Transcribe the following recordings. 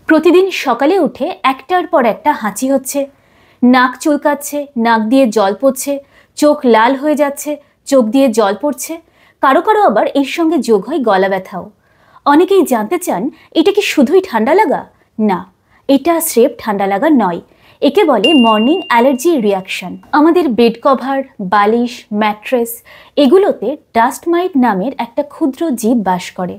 প্রতিদিন সকালে উঠে একটার পর একটা হাঁচি হচ্ছে, নাক চুলকাচ্ছে, নাক দিয়ে জল পড়ছে, চোখ লাল হয়ে যাচ্ছে, চোখ দিয়ে জল পড়ছে, কারো কারো আবার এর সঙ্গে যোগ হয় গলা ব্যথাও। অনেকেই জানতে চান এটা কি শুধুই ঠান্ডা লাগা? না, এটা স্রেফ ঠান্ডা লাগা নয়, একে বলে মর্নিং অ্যালার্জি রিয়াকশন। আমাদের বেড কভার, বালিশ, ম্যাট্রেস এগুলোতে ডাস্ট মাইট নামের একটা ক্ষুদ্র জীব বাস করে।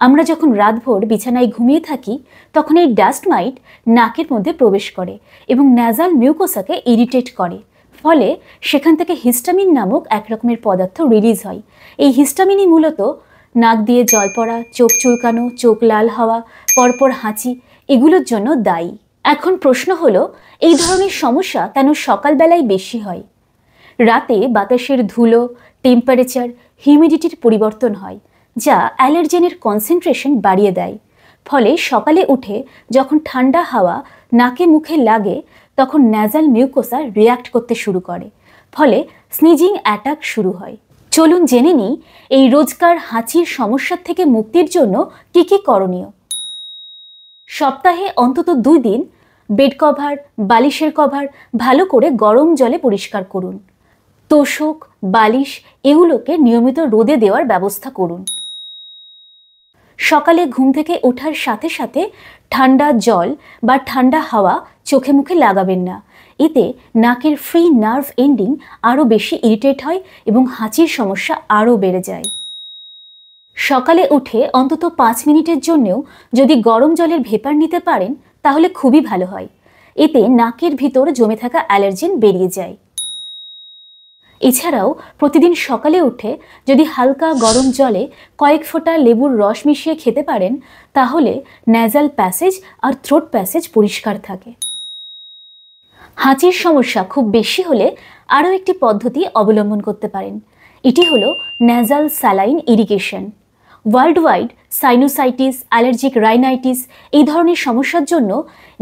আমরা যখন রাতভর বিছানায় ঘুমিয়ে থাকি তখন এই ডাস্ট মাইট নাকের মধ্যে প্রবেশ করে এবং ন্যাজাল মিউকোসাকে ইরিটেট করে, ফলে সেখান থেকে হিস্টামিন নামক এক রকমের পদার্থ রিলিজ হয়। এই হিস্টামিনই মূলত নাক দিয়ে জল পড়া, চোখ চুলকানো, চোখ লাল হওয়া, পরপর হাঁচি এগুলোর জন্য দায়ী। এখন প্রশ্ন হলো, এই ধরনের সমস্যা কেন সকালবেলায় বেশি হয়? রাতে বাতাসের ধুলো, টেম্পারেচার, হিউমিডিটির পরিবর্তন হয়, যা অ্যালার্জেনের কনসেন্ট্রেশন বাড়িয়ে দেয়। ফলে সকালে উঠে যখন ঠান্ডা হাওয়া নাকে মুখে লাগে তখন ন্যাজাল মিউকোসা রিয়্যাক্ট করতে শুরু করে, ফলে স্নিজিং অ্যাটাক শুরু হয়। চলুন জেনে নিই এই রোজকার হাঁচির সমস্যার থেকে মুক্তির জন্য কী কী করণীয়। সপ্তাহে অন্তত 2 দিন বেড কভার, বালিশের কভার ভালো করে গরম জলে পরিষ্কার করুন। তোশক, বালিশ এগুলোকে নিয়মিত রোদে দেওয়ার ব্যবস্থা করুন। সকালে ঘুম থেকে ওঠার সাথে সাথে ঠান্ডা জল বা ঠান্ডা হাওয়া চোখে মুখে লাগাবেন না, এতে নাকের ফ্রি নার্ভ এন্ডিং আরও বেশি ইরিটেট হয় এবং হাঁচির সমস্যা আরও বেড়ে যায়। সকালে উঠে অন্তত 5 মিনিটের জন্যেও যদি গরম জলের ভেপার নিতে পারেন তাহলে খুবই ভালো হয়, এতে নাকের ভিতর জমে থাকা অ্যালার্জেন বেরিয়ে যায়। এছাড়াও প্রতিদিন সকালে উঠে যদি হালকা গরম জলে কয়েক ফোঁটা লেবুর রস মিশিয়ে খেতে পারেন তাহলে ন্যাজাল প্যাসেজ আর থ্রোট প্যাসেজ পরিষ্কার থাকে। হাঁচির সমস্যা খুব বেশি হলে আরও একটি পদ্ধতি অবলম্বন করতে পারেন, এটি হলো nasal saline irrigation. World wide sinusitis, allergic rhinitis এই ধরনের সমস্যার জন্য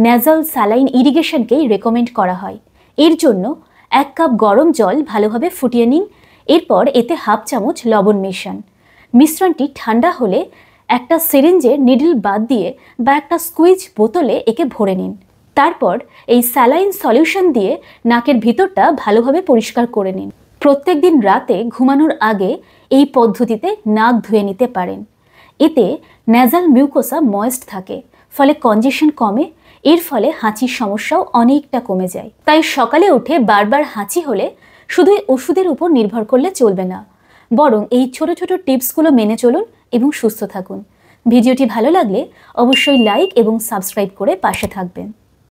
ন্যাজাল স্যালাইন ইরিগেশনকেই রেকমেন্ড করা হয়। এর জন্য 1 কাপ গরম জল ভালোভাবে ফুটিয়ে নিন, এরপর এতে হাফ চামচ লবণ মেশান। মিশ্রণটি ঠান্ডা হলে একটা সিরিঞ্জের নিডল বাদ দিয়ে বা একটা স্কুইজ বোতলে একে ভরে নিন। তারপর এই স্যালাইন সলিউশন দিয়ে নাকের ভিতরটা ভালোভাবে পরিষ্কার করে নিন। প্রত্যেক দিন রাতে ঘুমানোর আগে এই পদ্ধতিতে নাক ধুয়ে নিতে পারেন। এতে ন্যাজাল মিউকোসা ময়েস্ট থাকে, ফলে কনজেশন কমে, এর ফলে হাঁচির সমস্যাও অনেকটা কমে যায়। তাই সকালে উঠে বারবার হাঁচি হলে শুধুই ওষুধের উপর নির্ভর করলে চলবে না, বরং এই ছোট ছোট টিপসগুলো মেনে চলুন এবং সুস্থ থাকুন। ভিডিওটি ভালো লাগলে অবশ্যই লাইক এবং সাবস্ক্রাইব করে পাশে থাকবেন।